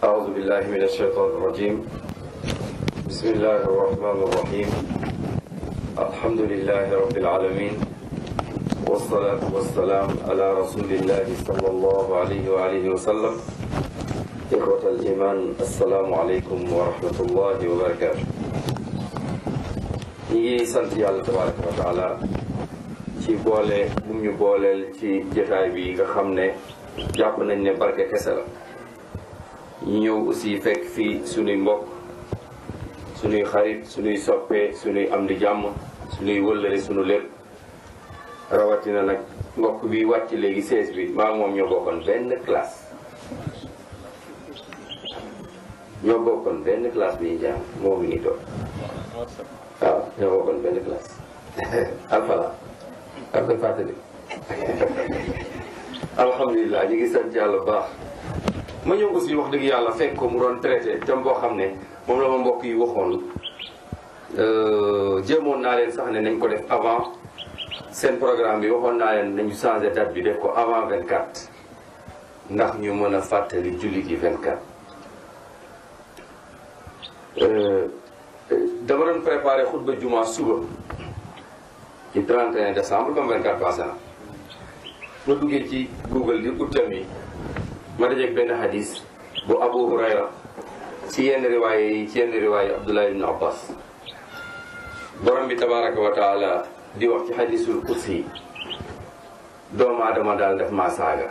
أعوذ بالله من الشيطان الرجيم بسم الله الرحمن الرحيم الحمد لله رب العالمين والصلاة والسلام على رسول الله صلى الله عليه وآله وسلم إخوة الإيمان السلام عليكم ورحمة الله وبركاته ñi sant yàlla tabaraka wa taala ci boole bu ñu booleel ci jotaay bi nga xam ne jàpp nañ ne barke kese la ñu ñëw aussi fekk fii suñuy mbokk suñuy xarit suñuy soppe suñuy am di jàmm suñuy wëllëre suñu lépp rawatina nag mbokk bi wàcc léegi 16 bi maa moom ñoo bokkoon benn classe bi ñu jàng moo ngi nii toog waaw ñoo bokkoon benn classe alfala ak koy fàttali alhamdulilah ñu ngi sant yàlla baax ma ñëw aussi wax dëgg yàlla fekk ko mu doon traité thème boo xam ne moom la ma mbokk yi waxoon jéemoon naa leen sax ne nañ ko def avant seen programme bi waxoon naa leen nañu changé date bi def ko avant 24 ndax ñu mën a fàttali jullit yi 24 dama doon préparé xutba juma suba ci 31 décembre comme 24 passé na ma duggee ci Google di uttam yi ma dajeeg benn hadis bu Abu Hurayra ci yenn riwaay Abdullah ibn Abbas borom bi tabaraka wa taala di wax ci hadisul qudsi doomu adama daal daf ma saaga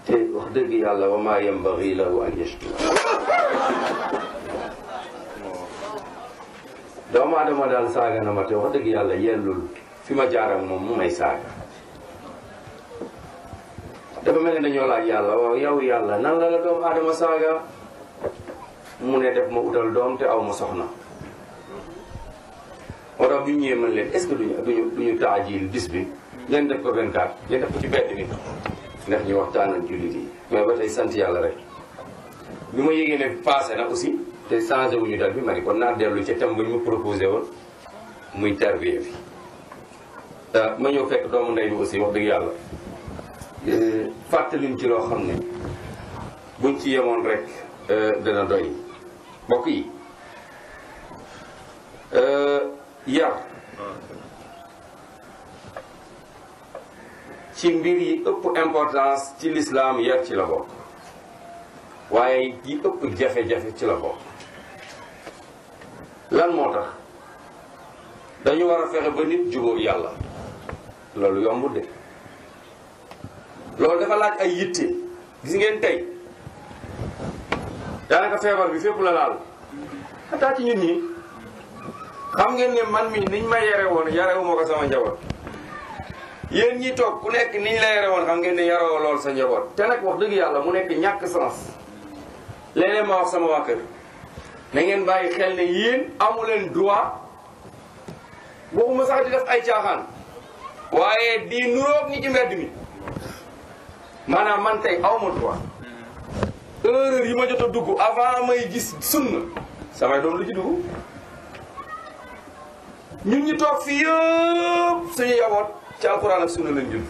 te wax dëgg yàlla wa maa yambagi lahu an yashkur doomu adama daal saaga na ma te wax dëgg yàlla yellul fi ma jaaram moom mu may saaga dafa mel ne dañoo laaj yàlla waaw yow yàlla nan la doomu adama saaga mu ne def ma utal doom te aw ma soxna moo tax bu ñu ñëwee mën leen est-ce que duñu taajil bis bi ngeen def ko 24 ngeen def ko ci bedd mi ndax ñu waxtaan ak jullit yi mais ba tey sant yàlla rek bi ma yégée ne passé na aussi te changé wuñu dal bi ma ni kon naa dellu ci thème bu ñu ma proposé woon muy tarbiya bi ma ñëw fekk doomu ndey bi aussi wax dëgg yàlla fàttaliñ ci loo xam ne buñ ci yemoon rek dana doy mbokk yi yar ci mbir yi ëpp importance ci l'islam yar ci la bokk waaye yi ëpp jafe-jafe ci la bokk lan moo tax dañu war a fexe ba nit jubóog yàlla loolu yombul de loolu dafa laaj ay yitte gis ngeen tey daanaka feebar bi fépp la laal xataa ci ñun ñi xam ngeen ne man mi niñ ma yare woon yarewuma ko sama njaboot yéen ñi toog ku nekk niñ la yare woon xam ngeen ne yaroo lool sa njaboot te nag wax dëgg yàlla mu nekk ñàkk sens léeg-léeg ma wax sama waa kër na ngeen bàyyi xel ne yéen amu leen droit waxuma sax di def ay caaxaan waaye di nuroog ñi ci mbedd mi maanaam man tey awma droit erreur yi ma jot a dugg avant may gis sunna samay doom lu ci dugg ñun ñu toog fii yëpp suñu yaboot ci alxuraan ak sunna lañ jël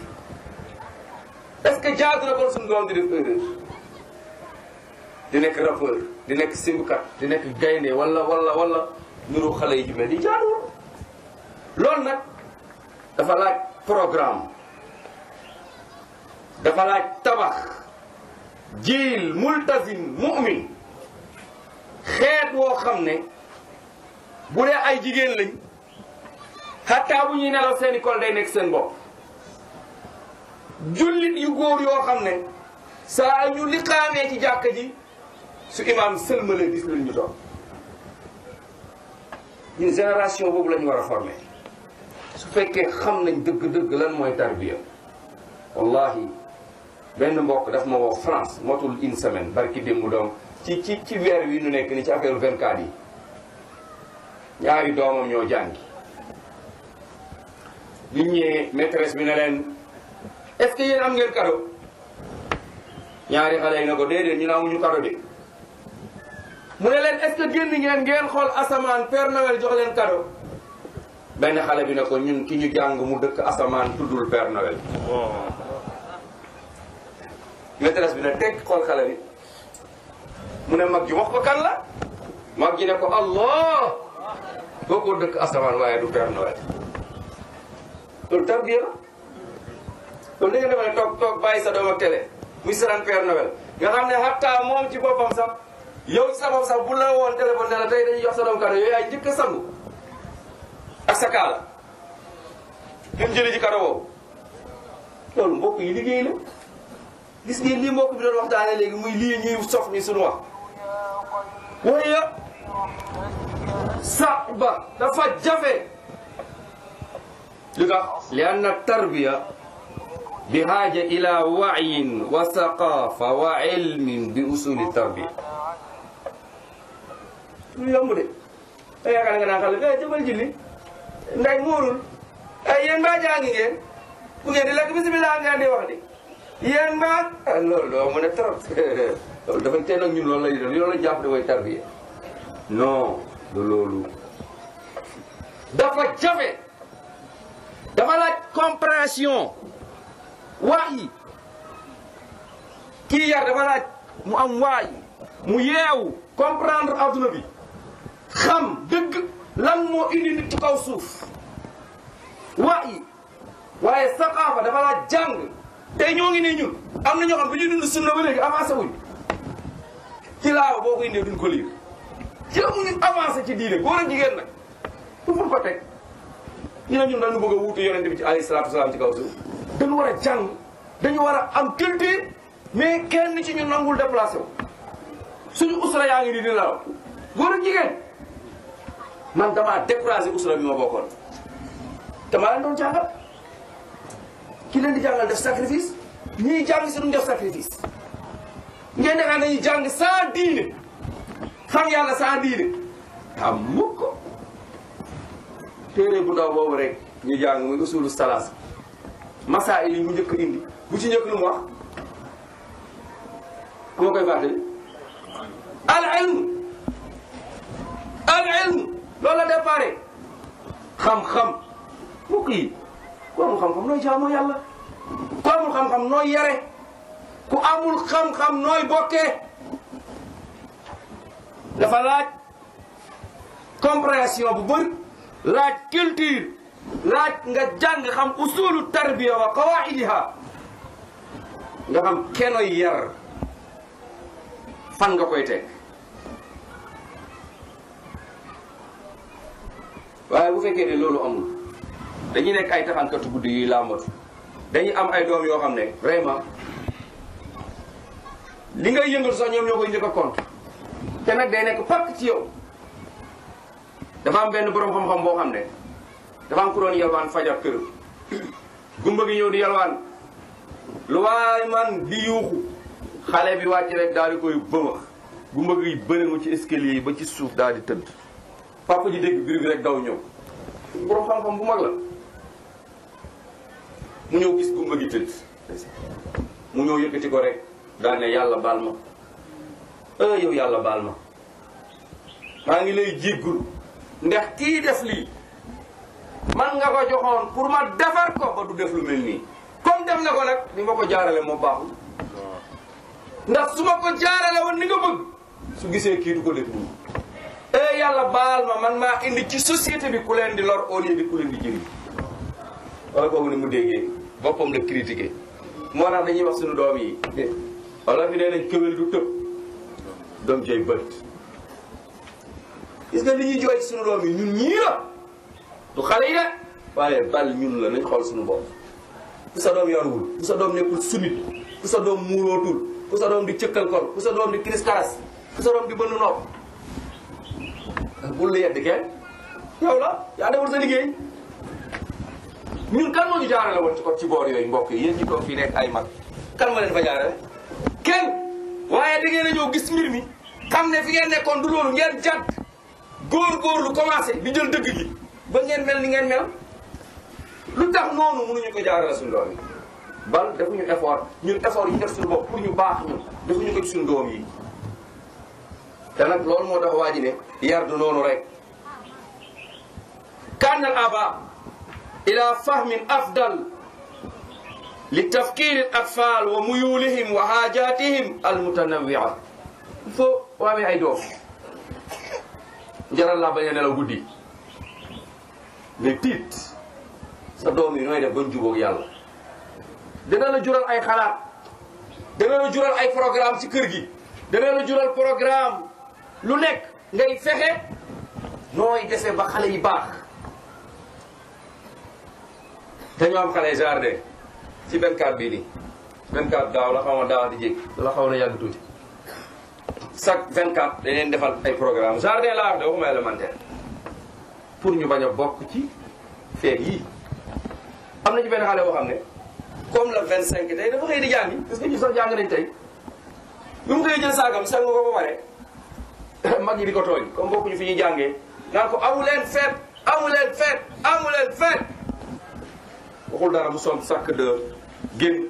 est-ce que jaadu na kon suñu doom di def erreur di nekk rappeur di nekk simbukat di nekk gaynde wala nuru xale yi ci mel di jaaduwul loolu nag dafa laaj programme dafa laaj tabax jiil multazim mu'min xeet woo xam ne bu dee ay jigéen lañ xataa bu ñuy nelaw seeni kol day nekk seen bopp jullit yu góor yoo xam ne saa ñu liqaamee ci jàkka ji su imaam sëlmale gis luñ ñu toog ñun génération boobu la ñu war a former su fekkee xam nañ dëgg-dëgg lan mooy tarbiya wallahi benn mbokk daf ma woo France motul une semaine barki démb doom ci weer wi ñu nekk ni ci affaire 24 yi ñaari doomam ñoo jàngi li ñëwee maîtresse bi ne leen est-ce que yéen am ngeen cadeau ñaari xale yi na ko déedéet ñu ne amuñu cadeau de mu ne leen est-ce que génn ngeen xool asamaan Père Noël jox leen cadeau benn xale bi ne ko ñun ki ñu jàng mu dëkk asamaan tuddul Père Noël. maîtresse bi ne teg xool xale bi mu ne mag ji wax ko kan la mag ji ne ko Allah boo ko dëkk asamaan waaye du Père Noël. loolu tarbiya la loolu da nga defe ne toog bàyyi sa doom ak télé muy saraan Père Noël nga xam ne hatta moom ci boppam sax yow ci sa bopp sax bu la woon téléphone ne la tey dañuy jox sa doom cadeau yooyu yaay njëkk a sangu ak sa kaala dem jëli ji cadeau boobu loolu mbokk yi liggéey la gis ngeen lii mbokk bi doon waxtaanee léegi muy lii ñuy sof ni suñu wax waaye sax ba dafa jafe li tax li anna tarbiya bi haaja ila wa'yin wa saqafa wa ilmin bi usuli tarbiya lu yomb de da yaakaar nga naa xale jëmal julli nday muurul ay yéen mbaa jàngi ngeen bu ngeen di lekk bisimilah ngeen di wax di yéen mbaa loolu doo mën a trop loolu dafay teel ak ñun loolu lay doon loolu la jàpp da koy tarbiya non du loolu dafa jafe dafa laaj compréhension waay kii yar dafa laaj mu am waay mu yeewu comprendre adduna bi xam dëgg lan moo indi nit ci kaw suuf waay waaye saqaafa dafa laaj jàng tey ñoo ngi nii ñun am na ñoo xam bi ñu dund sunna ba léegi avancé wuñ ci laawa boo ko indee duñ ko liir jéemuñu avancé ci diine góor ak jigéen nag fu fu ko teg ñu ne ñun dañu bëgg a wuutu yonent bi ci alayhi salaatu wasalaam ci kaw suuf dañu war a jàng dañu war a am culture mais kenn ci ñun nangul déplacé wu suñu usra yaa ngi nii di law góor ak jigéen man damaa découragé usra bi ma bokkoon te maa leen doon jàngal ki leen di jàngal def sacrifice ñiy jàng si duñ def sacrifice ngeen defee nañuy jàng sans diine xam yàlla sans diine am mukk téere bu ndaw boobu rek ñu jàng muy usulu salaas masaa'il yi mu njëkk indi bu ci njëkk lu mu wax ku ma koy fàttali al ilm loolu la déparé xam-xam mukk yi ku amul xam-xam nooy jaamoo yàlla ku amul xam-xam nooy yare ku amul xam-xam nooy bokkee dafa laaj compréhension bu bëri laaj culture laaj nga jàng xam usulu tarbiya wa qawaidiha nga xam kenoy yar fan nga koy teg waaye bu fekkee ne loolu amul dañuy nekk ay taxankatu guddi yuy làmbatu dañuy am ay doom yoo xam ne vraiment li ngay yëngal sax ñoom ñoo koy njëkk a compte te nag day nekk pakk ci yow dafa am benn borom xam-xam boo xam ne dafa am ku doon yalwaan fajar kër gumba gi ñëw di yalwaan lu waay man di yuuxu xale bi wàcc rek daal di koy bëmax gumba gi bëri mu ci escalier yi ba ci suuf daal di tëdd papa ji dégg biir bi rek daw ñëw borom xam-xam bu mag la mu ñëw gis gumba gi tëdd mu ñëw yëkkati ko rek daal ne yàlla baal ma yow yàlla baal ma maa ngi lay jéggul ndax kii def lii man nga ko joxoon pour ma defar ko ba du def lu mel nii comme def na ko nag ni ma ko jaarale moo baaxul ndax su ma ko jaarale woon ni nga bëgg su gisee kii du ko def nii yàlla baal ma man maa indi ci société bi ku leen di lor au lieu di ku leen di jëriñ wala boobu ni mu déggee boppam la critiqué moo tax dañuy wax suñu doom yi wala fi nee nañ këwél du tëb doom jooy bët gis nga li ñuy jooy ci suñu doom yi ñun ñii la du xale yi de waaye bal ñun la nañ xool suñu bopp ku sa doom yorwul ku sa doom nekkul sumit ku sa doom muurootul ku sa doom di cëkkal kol ku sa doom di kiris karas ku sa doom di bënn nopp bul la yedd kenn yow la yaa deful sa liggéey ñun kan moo ñu jaarale woon ci boor yooyu mbokk yi yéen ñi toog fii nekk ay mag kan ma leen fa jaarale kenn waaye da ngeen a ñëw gis mbir mi xam ne fi ngeen nekkoon du loolu ngeen jàdd góor-góorlu commencé di jël dëgg gi ba ngeen mel ni ngeen mel lu tax noonu mënuñu ko jaarale suñu doom yi bal defuñu effort ñun effort yi def suñu bopp pour ñu baax ñun defuñu ko ci suñu doom yi te nag loolu moo tax waa ji ne yar du noonu rek كان الآباء إلى فهم أفضل لتفكير الأطفال وميولهم وحاجاتهم المتنوعة. فو وامي أي دوم jaral laa bañ a nelaw guddi mais tiit sa doom yi nooy def bañ jubóog yàlla. dana la jural ay xalaat, dana la jural ay programme ci kër gi, dana la jural programme lu nekk ngay fexe nooy defee ba xale yi baax. dañoo am xale jardin ci 24 bii nii 24 daaw la xaw ma daaw di jég la xaw na yàgg tuuti. chaque 24 dañ leen defal ay programme jardin laa wax de waxuma élémentaire pour ñu bañ a bokk ci feet yi. am na ci benn xale boo xam ne comme le 25 tey dafa xëy di jàngi parce que ñu sax jàng nañ tey bi mu koy jël saagam sang ko ba pare mag yi di ko tooñ comme bokkuñu fi ñuy jàngee naan ko amu leen feet amu leen feet amu leen feet. waxul dara mu somb sàkk de génn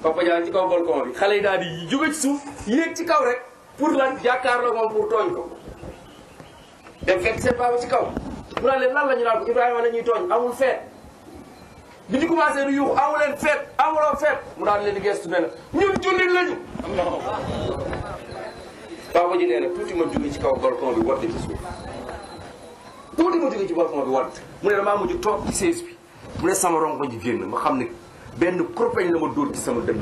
Papa Diagne ci kaw balcon bi xale yi daal di jóge ci suuf yéeg ci kaw rek pour lan jàkkaarloo moom pour tooñ ko. dem fekk seen papa ci kaw mu naan leen lan la ñu naan ko Ibrahima la ñuy tooñ amul feet. bi ñu commencé di yuuxu amu leen feet amuloo feet mu daan leen di gestu ne la ñun jullit lañu. papa ji nee na tuuti ma jóge ci kaw balcon bi wadd ci suuf tuuti ma jóge ci balcon bi wadd mu ne damaa mujj toog ci sées bi mu ne sama rongo ji génn ma xam ne benn kurpeñ la ma dóor ci sama dënd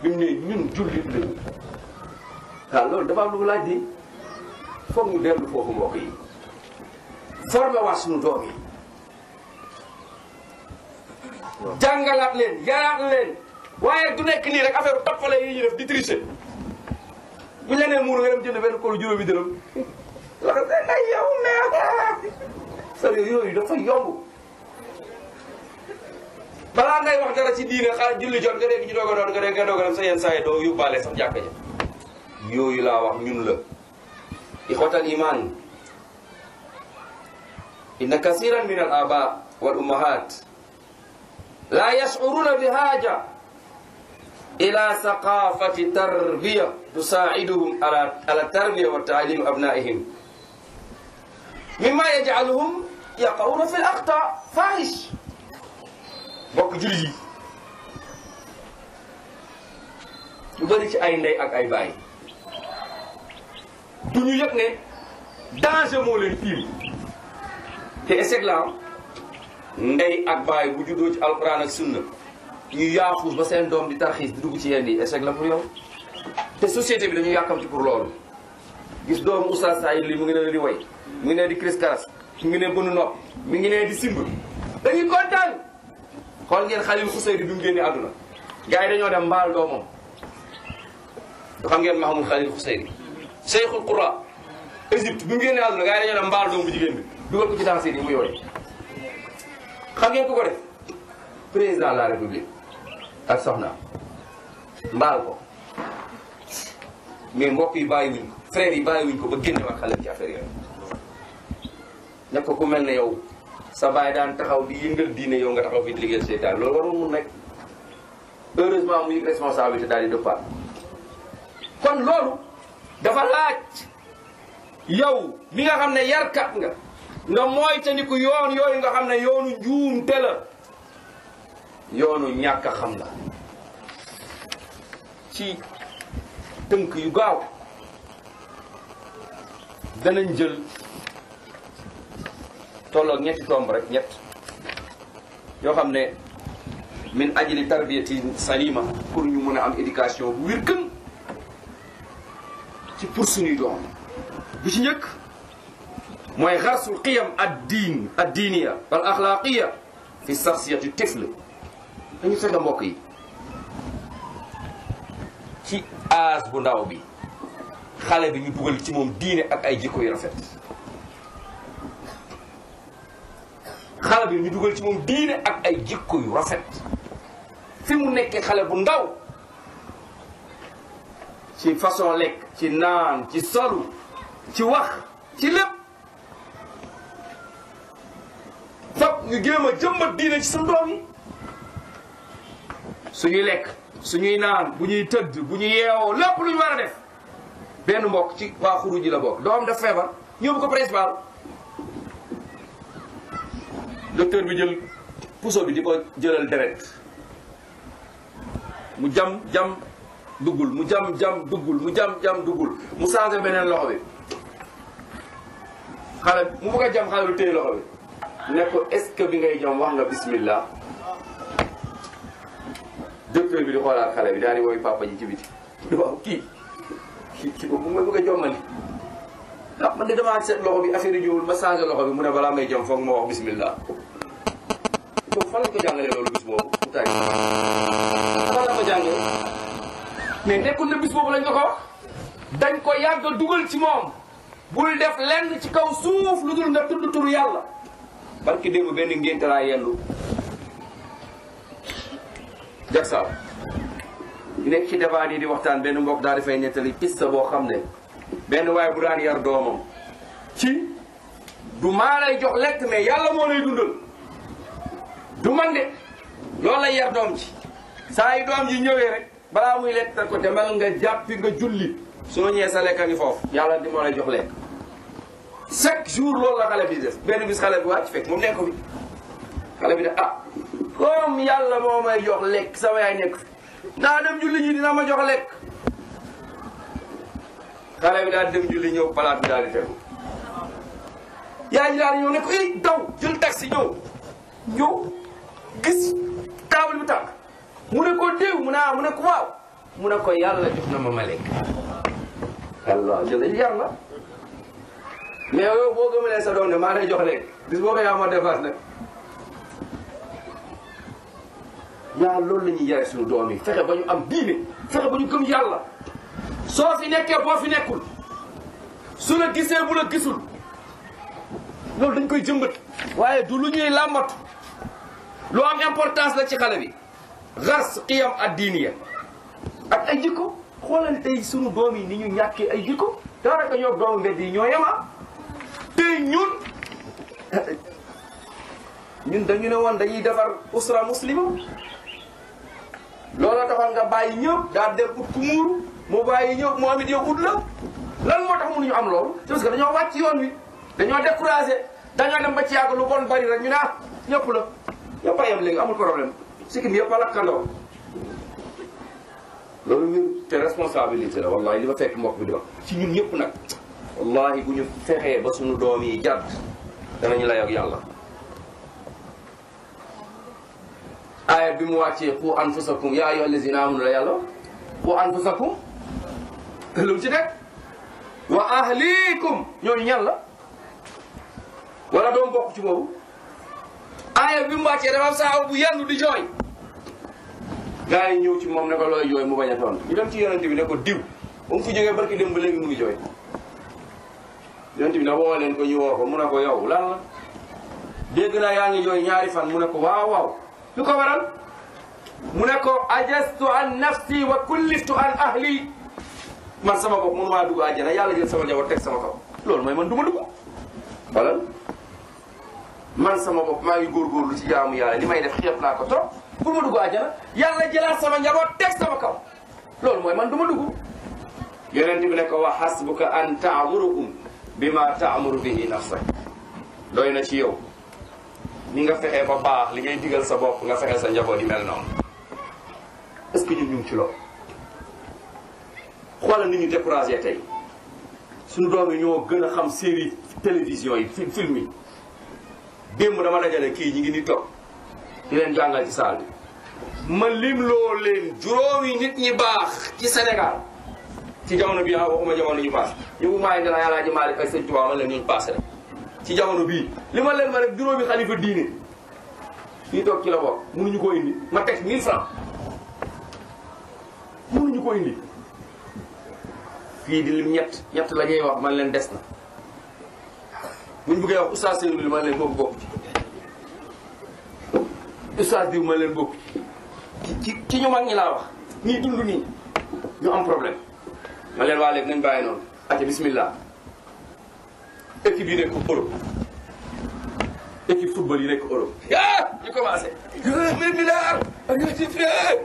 bi mu ne ñun jullit lañu. waaw loolu dafa am lu mu laaj di foog ñu dellu foofu mbokk yi formé waat suñu doom yi jàngalaat leen yaraat leen waaye du nekk nii rek affaire toppale yi ñu def di tricher bu ñu la nee muur nga dem jënd benn kolu juróomi dërëm la ko ay yow nee sa yooyu dafa yomb. balaa ngay wax dara ci diine xaar julli jot nga dégg ñu doog a doon nga doog a dem sa yenn saa yi doo yóbbaale sax jàkka ja yooyu laa wax ñun la. ixwatal iman inna kasiran min al aba wal ummahat la yash'uruna bi haja ila saqafati tarbiya tusa'iduhum ala tarbiya wa ta'lim abna'ihim mimma yaj'aluhum yaqa'una fi al akhta fahish. bokk jullit yi lu bëri ci ay ndey ak ay baay du ñu yëg ne danger moo leen tiim te échec la ndey ak baay bu juddoo ci alquran ak sunna ñu yaafuus ba seen doom di tarxiis di dugg ci yenn yi échec la pour yow. te société bi dañu yàkkamti pour loolu gis doomu oustaz Saïd li mu ngi ne di way mu ngi ne di cris karas mu ngi ne bënu nopp mi ngi ne di simb dañuy kontaan. xool ngeen Xalil Xuseyri bi mu génnee àdduna gars yi dañoo dem mbaal doomam du xam ngeen Mahamud Xalil Xuseyri Cheikhul Qura Égypte bi mu génnee àdduna gars yi dañoo dem mbaal doom bu jigéen bi dugal ko ci danse yi mu yooyu. xam ngeen ku ko def président de la république ak soxna mbaal ko mais mbokk yi bàyyiwuñ ko frères yi bàyyiwuñ ko ba génne wax xale ci affaire yooyu. nekk ko ku mel ne yow sa baay daan taxaw di yëngal diine yow nga taxaw fii di liggéeyal seytaan loolu warul mun nekk. heureusement muy responsabilité daal di dëppaat kon loolu dafa laaj yow mi nga xam ne yarkat nga moytandiku yoon yooyu nga xam ne yoonu njuumte la yoonu ñàkk a xam la. ci tënk yu gaaw danañ jël tolloog ñetti tomb rek ñett yoo xam ne min ajli tarbiyati salima pour ñu mën a am éducation bu wér gën ci pour suñuy doom. bi ci njëkk mooy xarsul qiyam ad-diiniya wal axlaaqiya fi shaxsiyati tifl. dañu fexe mbokk yi ci âge bu ndaw bi xale bi ñu dugal ci moom diine ak ay jikko yu rafet. xale bi ñu dugal ci moom diine ak ay jikko yu rafet fi mu nekkee xale bu ndaw ci façon lekk ci naan ci solu ci wax ci lépp fop ñu jéem a jëmbat diine ci suñu doom yi. suñuy lekk suñuy naan bu ñuy tëdd bu ñu yeewoo lépp lu ñu war a def. benn mbokk ci waa xuruj ji la bokk doom daf feebar ñëw ko principal docteur bi jël puso bi di ko jëlal deret mu jam duggul mu jam duggul mu jam duggul mu changé beneen loxo bi xale mu bëgg a jam xale bi téye loxo bi ne ko est-ce que bi ngay jam wax nga bismillah. docteur bi di xoolaat xale bi daal di woy papa ji ci biti waaw kii boobu mu bëgg a jommali ah man de damaa seet loxo bi affaire yi ñëwul ma changé loxo bi mu ne balaa may jam foog ma wax bismillah. donc fan la ko jàngalee loolu bis boobu mu tàgg fan la ko jàngalee mais nekkul na bis boobu lañ ko wax dañ ko yàgg dugal ci moom bul def lenn ci kaw suuf lu dul nga tudd turu yàlla. barki démb benn ngénte laa yendu jagsaaw nekk ci débat yi di waxtaan benn mbokk daal di fay nettali pista boo xam ne benn waaye bu daan yar doomam ci du maa lay jox lekk mais yàlla moo lay dundal du man de loolu lay yar doom ci saa yi doom ji ñëwee rek balaa muy lekk ta ko demal nga jàppi nga julli soo ñëwee sa lekka ngi foofu yàlla di moo lay jox lekk chaque jour loolu la xale bi def benn bis xale bi wàcc fekk moom nekk bi xale bi de ah comme yàlla moo may jox lekk sama yaay nekk fi naa dem julli ñi dina ma jox lekk xale bi daal dem julli ñëw palaat bi daal di tegu yaay ji daal ñëw ne ko daw jël taxi ñëw gis table bi tànk mu ne ko déw mu ne ko waaw mu ne ko yàlla jox na ma lekk Allah jël yar la mais yow boo gëmalee sa doom ne maa lay jox lekk bis boo ko yaa ma dépasse nag yaa loolu la ñuy yare suñu doom yi fexe ba ñu am diine fexe ba ñu gëm yàlla soo fi nekkee boo fi nekkul su la gisee bu la gisul loolu dañ koy jëmbat waaye du lu ñuy làmbatu lu am importance la ci xale bi xars qiyam ad-diiniya ak ay jikko xoolal tey sunu doom yi ni ñu ñàkkee ay jikko daanaka ñoo doomu mbedd yi ñoo yema tey ñun dañu ne woon dañuy defar usra muslima looloo taxoon nga bàyyi ñëpp daal dem ut ku muuru mu bàyyi ñëpp moo amit yow ut la lan moo tax mënuñu am loolu parce que dañoo wàcc yoon wi dañoo découragé dañoo dem ba ci yàgg lu bon bari rek ñu ne ah ñëpp la ñëpp a yem léegi amul problème sikkim yëpp a lakkandoo loolu ñun te responsabilité la wallahi li ma fekk mbokk bi di wax ci ñun ñëpp nag wallahi bu ñu fexee ba suñu doom yi jàdd danañu lay ak yàlla aaya bi mu wàccee qu anfusakum yaa ayyuha allazina amanu la yàlla qu anfusakum lu ci nekk wa ahlikum ñooñu ñan la wala doom bokk ci boobu aaya bi mu wàccee dafa am saxaaba bu yendu di jooy gaa yi ñëw ci moom ne ko looy jooy mu bañ a tontu ñu dem ci yonente bi ne ko diw ba mu fi jógee barki dem ba léegi mu ngi jooy yonente bi ne woo leen ko ñu woo ko mu ne ko yow lan la dégg naa yaa ngi jooy ñaari fan mu ne ko waaw waaw lu ko waral mu ne ko ajastu an nafsi wa kulliftu an ahli man sama bopp mënu maa dugg àjjana yàlla jël sama njaboot teg sama kaw loolu mooy man du ma dugg walal man sama bopp maa ngi góorgóorlu ci jaamu yàlla li may def xeeb naa ko trop pour ma dugg àjjana yàlla jëlaat sama njaboot teg sama kaw loolu mooy man du ma dugg yonent bi ne ko wa hasbuka an ta'muruhum bima ta'muru bihi nafsak doy na ci yow ni nga fexee ba baax li ngay digal sa bopp nga fexee sa njaboot yi mel noonu est-ce que ñun ñu ngi ci loolu xoolal ni ñu découragé tey suñu doom yi ñoo gën a xam série télévision yi film yi démb dama dajale kii ñi ngi ni toog di leen jàngal ci saal bi ma limloo leen juróomi nit ñi baax ci Sénégal ci jamono bii waxuma jamono ñu paas ñu maa ngi gën a Alaaji Maalik ak Sëñ Tuubaa man leen ñu paase rek ci jamono bii li ma leen ma rek juróomi xalifa diine ñi toog ci la bokk mënuñu ko indi ma teg 1000 francs mënuñu ko indi fii di lim ñett la ñuy wax man leen des na buñ bëggee wax oustaz Seydou li man leen bokk bokk ci oustaz diw man leen bokk ci ñu mag ñi laa wax ñii dund nii ñu am problème man leen waa léegi nañ bàyyi noonu acca bismillah équipe yi nekk Europe équipe football yi nekk Europe ñu commencé milliard ak ñoo ci fee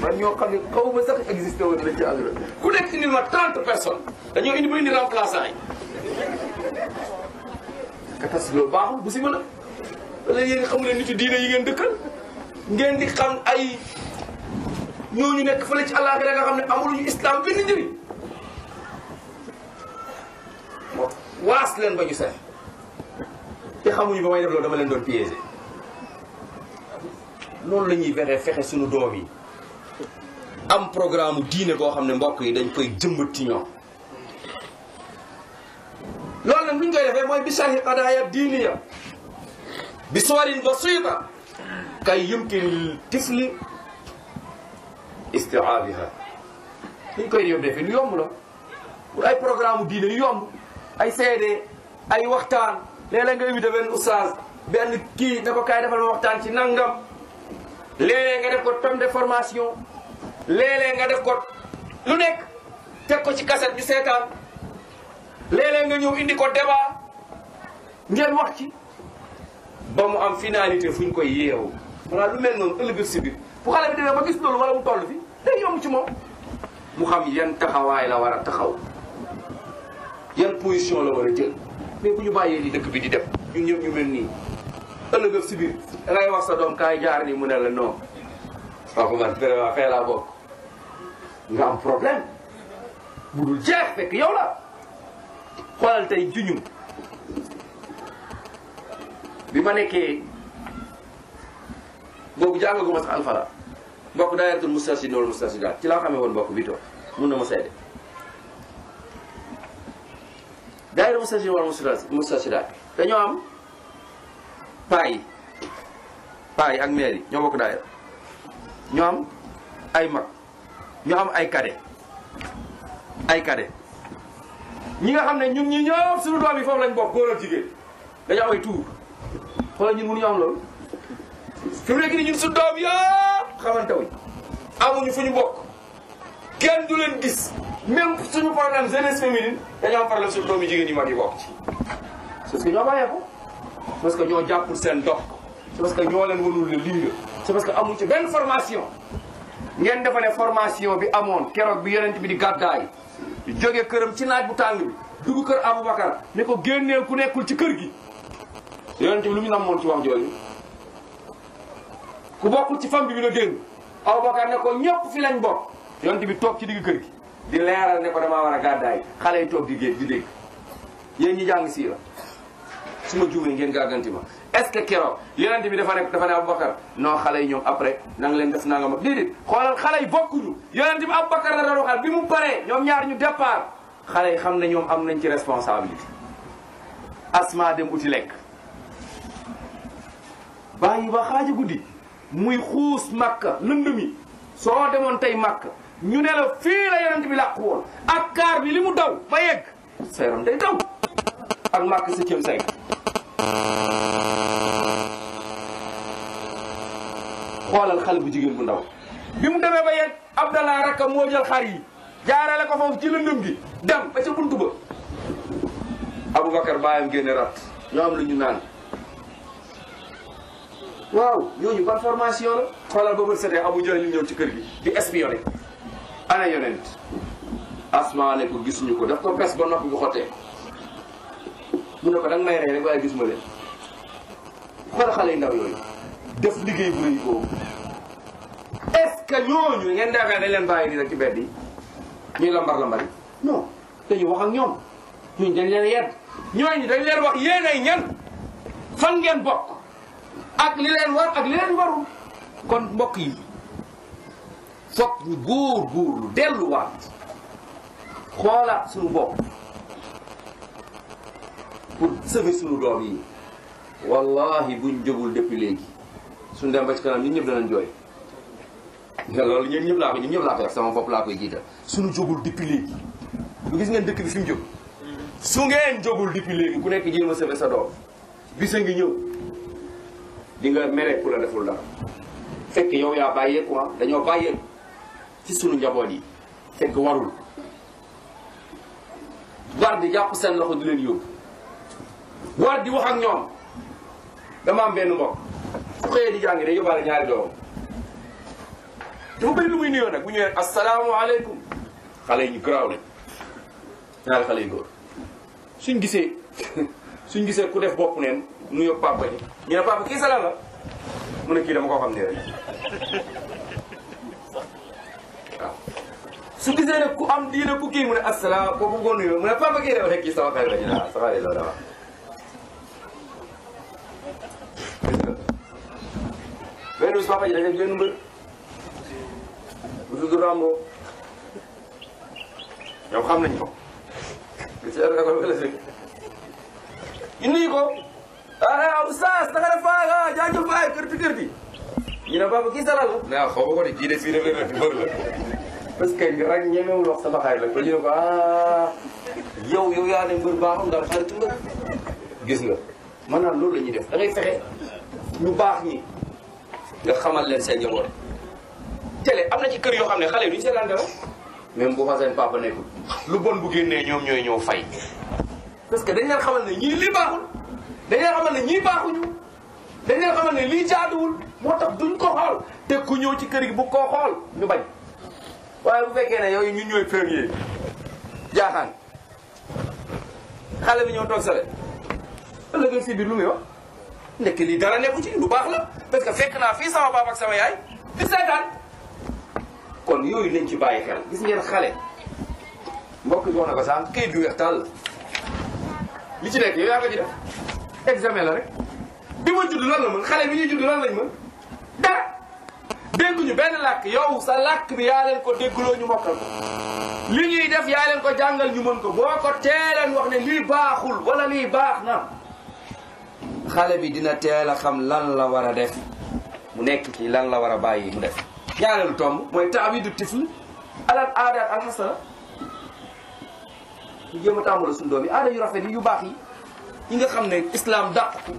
man ñoo xam ne xaw ma sax existé woon na ci àdduna ku nekk indil ma 30 personnes dañoo indi ba indi remplaçant yi katas loolu baaxul bu si mën a wala yéen xamu leen nitu diine yi ngeen dëkkal ngeen di xam ay ñooñu nekk fële ci àllaaxira nga xam ne amuluñu islam benn njëriñ waas leen ba ñu sax te xamuñu ba may def loolu dama leen doon piégé noonu la ñuy fexe suñu doom yi am programme diine boo xam ne mbokk yi dañ koy jëmbat ci ñoom loolu nag ñu koy defee mooy bi sharhi qadaaya diiniya bi suwarin basita kay yumkin tifli isti'aabiha ñu koy yóbbu defee lu yomb la pour ay programme diine yu yomb ay CD ay waxtaan léeg-léeg nga invité benn oustaz benn kii ne ko kaay defal ma waxtaan ci nangam léeg-léeg nga def ko thème de formation léeg-léeg nga def ko lu nekk teg ko ci cassette ñu seetaan léeg-léeg nga ñëw indi ko débat ngeen wax ci ba mu am finalité fu ñu koy yeewu voilà lu mel noonu ëllëg si biir bu xale bi demee ba gis loolu wala mu toll fi day yomb ci moom mu xam yan taxawaay la war a taxaw yan position la war a jël mais bu ñu bàyyee ni dëkk bi di def ñun ñëpp ñu mel nii ëllëg si biir da ngay wax sa doom kaay jaar nii mu ne la non waaw man vraiment fee laa bokk nga am problème bu dul jeex fekk yow la xoolal tey juñum bi ma nekkee boobu jàngaguma sax alfala mbokk daayiratul mustarshidin wal mustarshidaat ci laa xamee woon mbokk bi toog mun na ma seede daayira mustarshidin wal mustarshidaat dañoo am paa yi ak maire yi ñoo bokk daayira ñoo am ay mag ñoo am ay cadet ñi nga xam ne ñun ñi ñëpp suñu doom yi foofu lañ bokk góor ak jigéen dañoo am ay tuur xoolal ñun mënuñu am loolu fi mu nekk nii ñun suñu doom yëpp xamante wuñ amuñu fu ñu bokk kenn du leen gis même suñu problème jeunesse féminine dañoo am problème suñu doom yi jigéen yi mag yi bokk ci parce que ñoo bàyyeeku parce que ñoo jàppul seen dox c'est parce que ñoo leen wanul le lii la c'est parce que amuñ ci benn formation ngeen defa ne formation bi amoon keroog bi yonent bi di gàddaay jóge këram ci naaj bu tàng bi dugg kër Aboubacar ne ko génneel ku nekkul ci kër gi yonent bi lu ñu namoon ci wax jooju ku bokkul ci famille bi la génn Aboubacar ne ko ñëpp fi lañ bokk yonent bi toog ci digg kër gi di leeral ne ko damaa war a gàddaay xale yi toog di dégg yéen ñi jàng siira su ma juumee ngeen gàgganti ma est-ce que keroog yonent bi dafa ne Aboubacar non xale yi ñoom après na nga leen def naa nga ma déedéet xoolal xale yi bokkuñu yonent bi Aboubacar la doon waxal bi mu paree ñoom ñaar ñu départ xale yi xam ne ñoom am nañ ci responsabilité asma dem uti lekk bàyyi ba xaaja guddi muy xuus Makka lëndëmi soo demoon tey Makka ñu ne la fii la yonent bi làqu woon ak kaar bi li mu daw ba yegg sa yaram day daw ak Makka 7e siècle xoolal xale bu jigéen bu ndaw bi mu demee ba yegg Abdallah rakka moo jël xar yi jaarale ko foofu ci lëndëm gi dem ba ca buntu ba Aboubacar baayam génne rat ñoo am lu ñu naan waaw ñooñu ban formation la xoolal ba bët setee Abu Jahl li ñëw ci kër gi di espionné ana yonent Asma ne ko gisuñu ko daf ko pes ba noppi bi xottee mu ne ko danga may rey rek waaye gis ma leen xoolal xale yu ndaw yooyu def liggéey bu rëy boobu est-ce que ñooñu ngeen defee dañ leen bàyyi nii rek ci bedd yi ñuy lambar-lambari non dañu wax ak ñoom ñun dañ leen yedd ñooñu dañ leen wax yéen ay ñan fan ngeen bokk ak li leen war ak li leen warul kon mbokk yi fokk ñu góor-góorlu delluwaat xoolaat suñu bopp pour sauver suñu doom yi wallahi buñ jógul depuis léegi suñu dem ba ci kanam ñun ñëpp danañ jooy nga loolu ñun ñëpp laa koy wax sama bopp laa koy jiital suñu jógul depuis léegi lu gis ngeen dëkk bi fi mu jóg su ngeen jógul depuis léegi ku nekk jéem a sauver sa doom bisa ngi ñëw di nga mere ku la deful dara fekk yow yaa bàyyeeku dañoo bàyyeeku ci sunu njaboot yi fekk warul war di jàpp seen loxo di leen yóbbu war di wax ak ñoom dama am benn mbokk su xëyee di jàngi day yóbbaale ñaari doom dafa bëri lu muy nuyoo nag bu ñëwee asalaamaaleykum xale yi ñu garaaw lañ ñaari xale yu góor suñ gisee ku def bopp neen nuyoo papa ji ñu ne papa kii sa lan la mu ne kii dama koo xam ne rek waaw su gisee ne ku am diine ku kii mu ne asalaam kooku ko nuyoo mu ne papa kii dafa rek kii sama xarit la ñu ne ah sama xarit la dama benn bis papa ji dañuy benn mbër bu tudd Rambo ñoom xam nañ ko li ci école wala si ñu nuyu ko ah oustaz da nga def faa jaajëf waay kër gi ñu ne papa kii salal la. mais xaw ma ko de kii de fii de mbër la parce que rek ñemewul wax sama xarit la ko ñu ne ko ah yow yaa ne mbër baaxul ndax xaritu nga gis nga maanaam loolu la ñuy def da ngay fexe ñu baax ñi nga xamal leen seen njaboot. télé am na ci kër yoo xam ne xale yi duñ seetaan dara même bu fa seen papa nekkul lu bon bu génnee ñoom ñooy ñëw fay parce que dañ leen xamal ne ñii lii baaxul dañ leen xamal ne ñii baaxuñu dañ leen xamal ne lii jaaduwul moo tax duñ ko xool te ku ñëw ci kër gi bu koo xool ñu bañ waaye bu fekkee ne yooyu ñun ñooy premier jaaxaan xale bi ñëw toog sale ëllëg si biir lu muy wax nekk lii dara nekku ci lu baax la parce que fekk naa fii sama papa ak sama yaay di seetaan kon yooyu nañ ci bàyyi xel gis ngeen xale mbokk yi wax na ko sànq kayit bi weex tàll li ci nekk yow yaa ko ci def examen la rek bi ma judd lan la mën xale bi ñuy judd lan lañ mën dara dégguñu benn làkk yow sa làkk bi yaa leen ko dégguloo ñu mokkal ko li ñuy def yaa leen ko jàngal ñu mën ko boo ko teeleen wax ne lii baaxul wala lii baax na xale bi dina teel a xam lan la war a def mu nekk ci lan la war a bàyyi mu def ñaareelu tomb mooy taawidu tifl alal aadaat al hasana ñu jéem a tàmbali suñu doom yi aada yu rafet yi yu baax yi nga xam ne islam dàq ko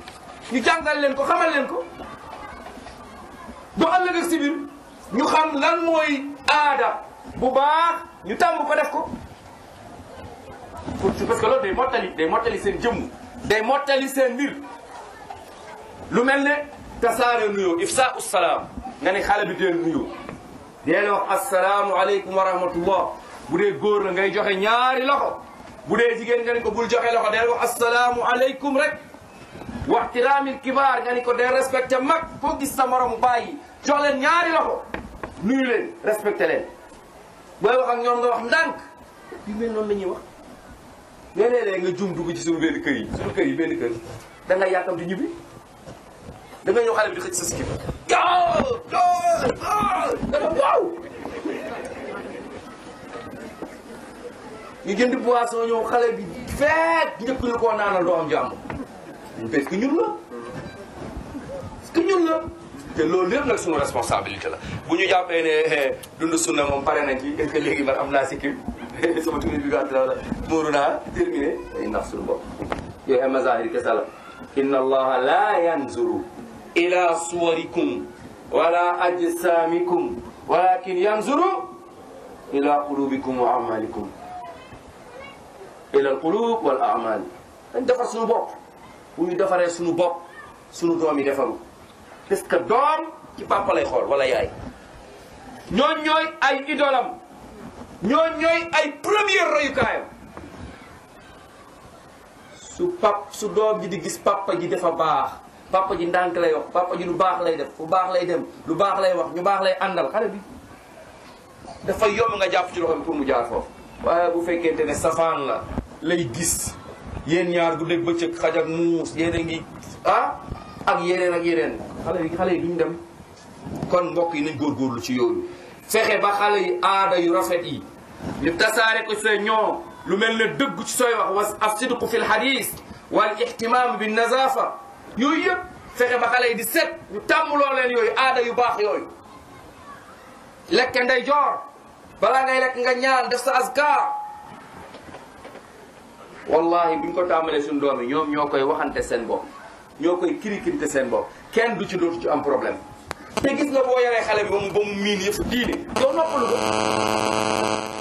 ñu jàngal leen ko xamal leen ko bu ëllëg ak si biir ñu xam lan mooy aada bu baax ñu tàmm ko def ko parce que loolu day mottali seen jëmm day mottali seen mbir lu mel ne tasaare nuyoo ifsa salaam nga ne xale bi deel nuyoo deel wax asalaamu aleykum wa rahmatullah bu dee góor la ngay joxe ñaari loxo bu dee jigéen nga ne ko bul joxe loxo deel wax asalaamu aleykum rek waxtiraamil kibaar nga ni ko deel respecté mag foo gis sa moromu bàyyi jox leen ñaari loxo nuyu leen respecté leen booy wax ak ñoom nga wax ndànk yu mel noonu la ñuy wax mais léeg-léeg nga jum dugg ci suñu benn kër yi suñu kër yi benn kër da nga yàkkam di ñibbi da nga ñëw xale bi di xëcc sa sikkim waaw ñu jënd boisson ñëw xale bi fekk njëkk ñu koo naanal doo am jàmm parce que ñun la parce que ñun la te loolu lépp nag suñu responsabilité la bu ñu jàppee ne dund sunna moom pare nañ ci est-ce que léegi man am naa sikkim sama tuni bi gàtt la wala muuru naa terminé day nax suñu bopp yooyu ay mazahir kese la inna allaha la yanzuru ila suwarikum wala ajsamikum walakin yanzuru ila qulubikum wa amalikum ila alqulub wal amal dañ defar suñu bopp bu ñu defaree suñu bopp suñu doom yi defaru parce que doom ci papa lay xool wala yaay ñooñ ñooy ay idolam ñooñ ñooy ay première royukaayam su doom ji di gis papa ji dafa baax papa ji ndànk lay wax papa ji lu baax lay def fu baax lay dem lu baax lay wax ñu baax lay àndal xale bi dafa yomb nga jàpp ci loxo bi pour mu jaar foofu waaye bu fekkente ne safaan la lay gis yéen ñaar bu dégg bëccëg xaj ak muus yéen a ngi ak yeneen xale yi duñ dem kon mbokk yi nañ góorgóorlu ci yooyu fexe ba xale yi aada yu rafet yi ñu tasaare ko see ñoom lu mel ne dëgg ci sooy wax was as-sidqu fi l-hadis wal ihtimam bin nazafa yooyu yëpp fexe ba xale yi di set ñu tàmmloo leen yooyu aada yu baax yooyu lekk nday joor balaa ngay lekk nga ñaan def sa azkar wallahi buñ ko tàmbalee suñu doom yi ñoom ñoo koy waxante seen bopp ñoo koy kirikirite seen bopp kenn du ci dootu ci am problème te gis nga boo yaree xale bi ba mu miin yëpp diine yow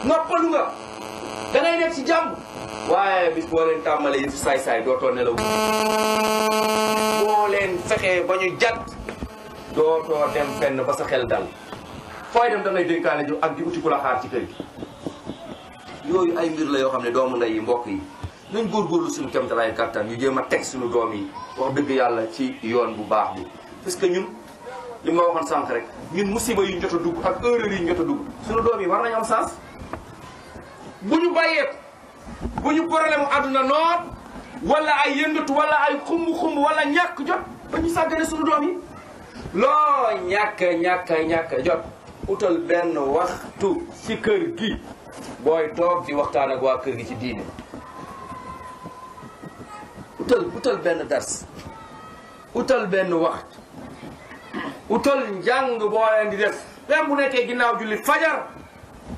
noppalu nga da ngay nekk ci jàmm waaye bis boo leen tàmbalee yëpp saay-saay dootoo nelaw boo leen fexee ba ñu jat dootoo dem fenn ba sa xel dal fooy dem da ngay dénkaane ji ak di uti ku la xaar ci kër gi yooyu ay mbir la yoo xam ne doomu ndey yi mbokk yi nañ góorgóorlu suñu kéemtalaay kattan ñu jéem a teg suñu doom yi wax dëgg yàlla ci yoon bu baax bi. parce que ñun li ma waxoon sànq rek ñun musiba yi ñu jot a dugg ak erreur yi ñu jot a dugg suñu doom yi war nañu am sens bu ñu bàyyeeku bu ñu problème àdduna noot wala ay yëngatu wala ay xumb-xumb wala ñàkk jot ba ñu sàggane suñu doom yi. loo ñàkk jot utal benn waxtu ci kër gi booy toog di waxtaan ak waa kër gi ci diine. utal benn dars utal benn waxtu utal njàng boo leen di def même bu nekkee ginnaaw julli fajar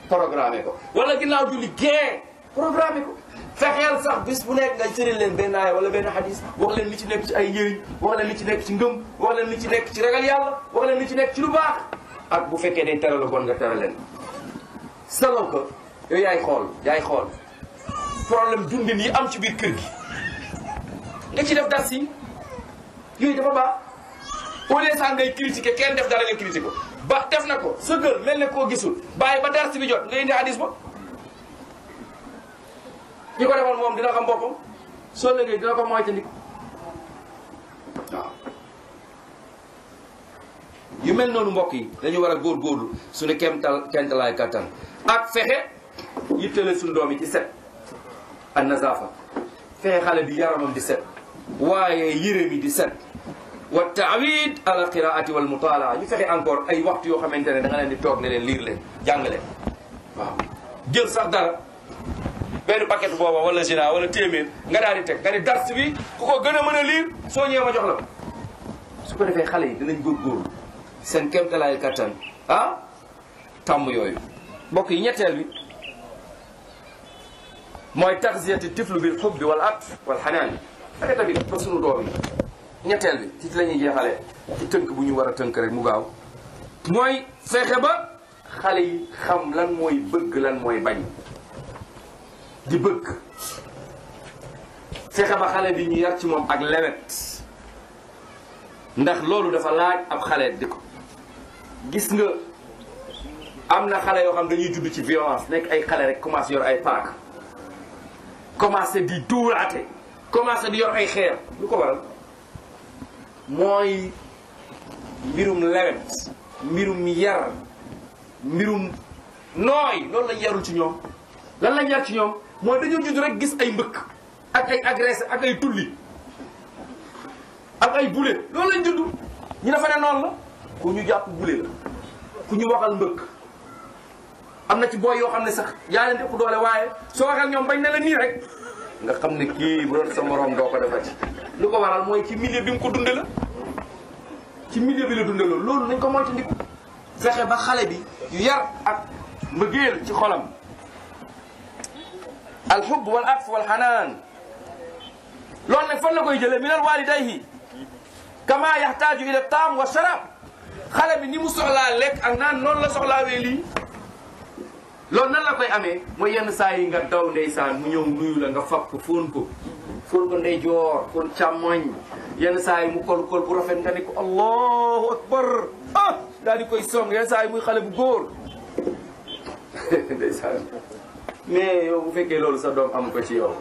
programmé ko wala ginnaaw julli gee programmé ko. fexeel sax bis bu nekk nga sëriñ leen benn aaya wala benn hadis wax leen li ci nekk ci ay njëriñ wax leen li ci nekk ci ngëm wax leen li ci nekk ci ragal yàlla wax leen li ci nekk ci lu baax ak bu fekkee day tere lu bon nga tere leen. saloo ko yow yaay xool problème dundin yi am ci biir kër gi nga ci def dars yi yooyu dafa baax au lieu sax ngay critiquer kenn def dara nga critiquer ko ba def na ko sa kër mel ne koo gisul bàyyi ba dars bi jot nga indi hadis ba. ñi ko defoon moom dina xam boppam soo léegi dina ko moytandiku waaw yu mel noonu mbokk yi dañu war a góorgóorlu suñu kemtalaay kattan ak fexe yittale suñu doom yi ci set an nazafa fexe xale bi yaramam di set waaye yére mi di set wa taawid ala qiraati wal mutalaa ñu fexe encore ay waxtu yoo xamante ne da nga leen di toog ne leen liir leen jàng leen waaw jël sax dara benn paquet booba wala gina wala téeméer nga daal di teg nga ni dars bi ku ko gën a mën a liir soo ñëwee ma jox la ko su ko defee xale yi dinañ góorgóorlu seen kéemtalaay kattan tàmm yooyu. mbokk yi ñetteel bi mooy taxziyati tiflu bil hubbi wal atf wal xanaan fexe tamit ba sunu doom yi ñetteel bi ci la ñuy jeexalee ci tënk bu ñu war a tënk rek mu gaaw mooy fexe ba xale yi xam lan mooy bëgg lan mooy bañ. di bëgg fexe ba xale bi ñu yar ci moom ak lewet ndax loolu dafa laaj ab xale di ko gis nga am na xale yoo xam dañuy judd ci violence nekk ay xale rek commencé yor ay paak commencé di duuraate commencé di yor ay xeer lu ko waral mooy mbirum lewet mbirum yar mbirum nooy loolu lañ yarul ci ñoom lan lañ yar ci ñoom mooy dañoo judd rek gis ay mbëkk ak ay agressé ak ay tulli ak ay bule loolu lañ judd ñu dafa ne noonu la ku ñu jàpp bule la ku ñu waxal mbëkk am na ci booy yoo xam ne sax yaa leen ëpp doole waaye soo waxal ñoom bañ ne la nii rek nga xam ne kii bu doon sa morom doo ko defati lu ko waral mooy ci milieu bi mu ko dunde la ci milieu bi la dunde loolu loolu nañ ko moytandiku fexe ba xale bi yu yar ak mbëggeel ci xolam alxubb wal atf wal xanaan loolu nag fan la koy jëlee min al walidayhi kama yaxtaaju ila taam wa sharab xale bi ni mu soxlaa lekk ak naan noonu la soxlaawee lii loolu nan la koy amee mooy yenn saa yi nga daw ndeysaan mu ñëw nuyu la nga fab ko fóon ko ndeyjoor fóon càmmoñ yenn saa yi mu kol bu rafet nga ni ko allahu akbar daal di koy song yenn saa yi muy xale bu góor ndeysaan mais yow bu fekkee loolu sa doom am ko ci yow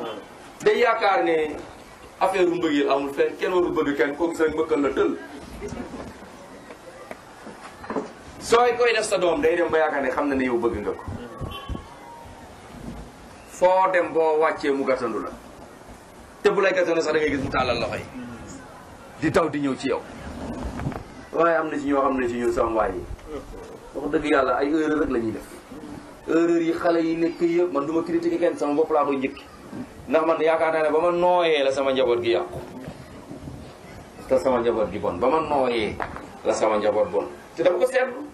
day yaakaar ne affaire u mbëggeel amul fenn kenn warul bëgg kenn kooku sa mbëkkal la tël sooy koy def sa doom day dem ba yaakaar ne xam na ne yow bëgg nga ko foo dem boo wàccee mu gàttandu la te bu lay gàttandu sax da ngay gis mu tàllal loxo yi di taw di ñëw ci yow waaye am na ci ñoo xam ne ci ñun sama waay yi wax dëgg yàlla ay erreur rek la ñuy def erreur yi xale yi nekk yëpp man du ma critiquer kenn sama bopp laa koy njëkki ndax man yaakaar naa ne ba ma nooyee la sama njaboot gi yàqu te sama njaboot gi bon ba ma nooyee la sama njaboot bon te dama ko seetlu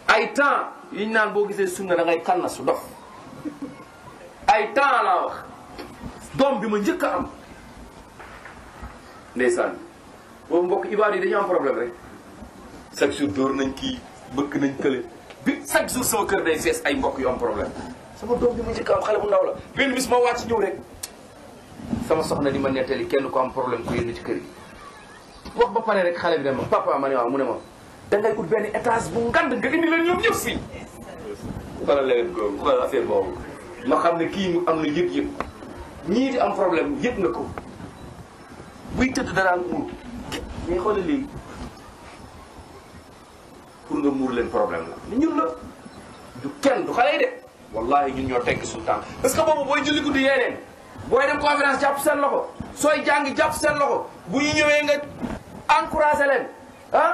ay temps yiñ naan boo gisee sunna da ngay kanna su dof ay temps laa wax doom bi ma njëkk a am ndeysaan boobu mbokk ibaad yi dañu am problème rek chaque jour dóor nañ kii bëkk nañ kële bi chaque jour sama kër day fees ay mbokk yu am problème sama doom bi ma njëkk a am xale bu ndaw la benn bis ma wàcc ñëw rek sama soxna di ma nettali kenn ko am problème ku yénn ci kër gi wax ba pare rek xale bi dem ma papa ma ne waaw mu ne ma dangay ut benn étage bu ngand nga indi leen ñoom ñëpp fii xoolal leen googu xoolal affaire boobu ma xam ne kii mu am na yëg-yëg ñii di am problème yëg na ko buy tëdd daraan muur mais xoolal léegi pour nga muur leen problème la ni ñun la du kenn du xale yi de wallahi ñun ñoo tegg suñu tànk parce que boobu booy julli guddi yee leen booy dem conférence jàpp seen loxo sooy jàngi jàpp seen loxo bu ñu ñëwee nga encouragé leen ah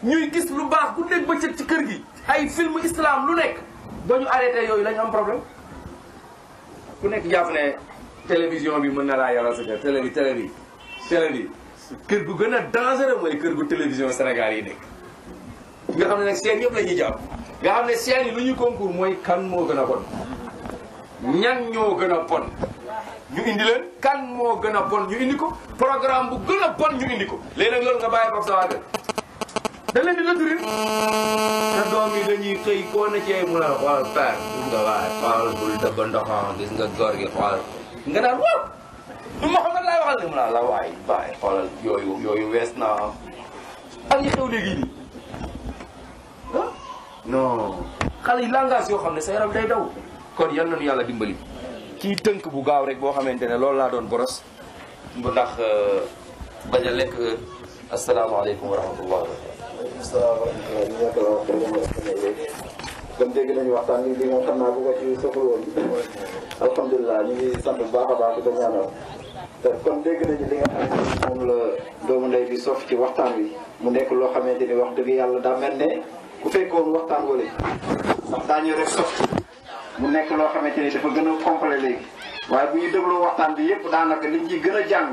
ñuy gis lu baax bu dégg bëccëg ci kër gi ay film islam lu nekk ba ñu arrêté yooyu la ñu am problème ku nekk jàpp ne télévision bi mën na laa yaral sa kër télé bi kër gu gën a dangereux mooy kër gu télévision Sénégal yi nekk nga xam ne nag seen yëpp la ñuy jàpp nga xam ne seen yi lu ñuy concours mooy kan moo gën a bon ñan ñoo gën a bon ñu indi leen kan moo gën a bon ñu indi ko programme bu gën a bon ñu indi ko léegi nag loolu nga bàyyi ko sa waa kër da leen di détruire te doom yi dañuy xëy koo na cee mun a xool père gis nga waaye xool bul dëbb ndoxam gis nga góor gi xool nga naan waaw du ma xam nga laay waxal ne mu naa la waay bàyyi xoolal yooyu wees naa ak yi xew léegi nii ah non xale yi langage yoo xam ne sa yaram day daw kon yal nañu yàlla dimbali ci tënk bu gaaw rek boo xamante ne loolu laa doon boros bu ndax bañ a lekk asalaamaaleykum wa rahmatullah kon dégg nañu waxtaan bi li moom xam naa bu ko ci soxla woon alhamdulilah ñu ngi sant bu baax a baax di ko ñaanal te kon dégg nañu li nga xamante ni moom la doomu ndey bi sof ci waxtaan wi mu nekk loo xamante ni wax dëgg yàlla daa mel ne ku fekkoon waxtaan wala ndax daañu rek sof mu nekk loo xamante ni dafa gën a complet léegi waaye bu ñu dégloo waxtaan bi yëpp daanaka liñ ciy gën a jàng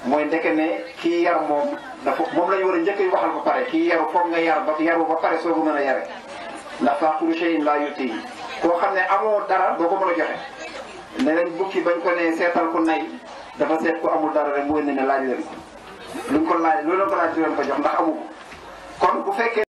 mooy ndeke ne kii yar moom moom la ñu war a njëkk a waxal ba pare kii yaru foog nga yaru ba pare soo ko mën a yare ndax faqru shay'in laa yuti koo xam ne amoo dara doo ko mën a joxe ne leen bukki bañ ko ne seetal ko nay dafa seet ko amul dara rek mu indi ne laaj leen ko luñ ko laaj loolu la ko laaj di leen ko jox ndax amu ko kon bu fekkee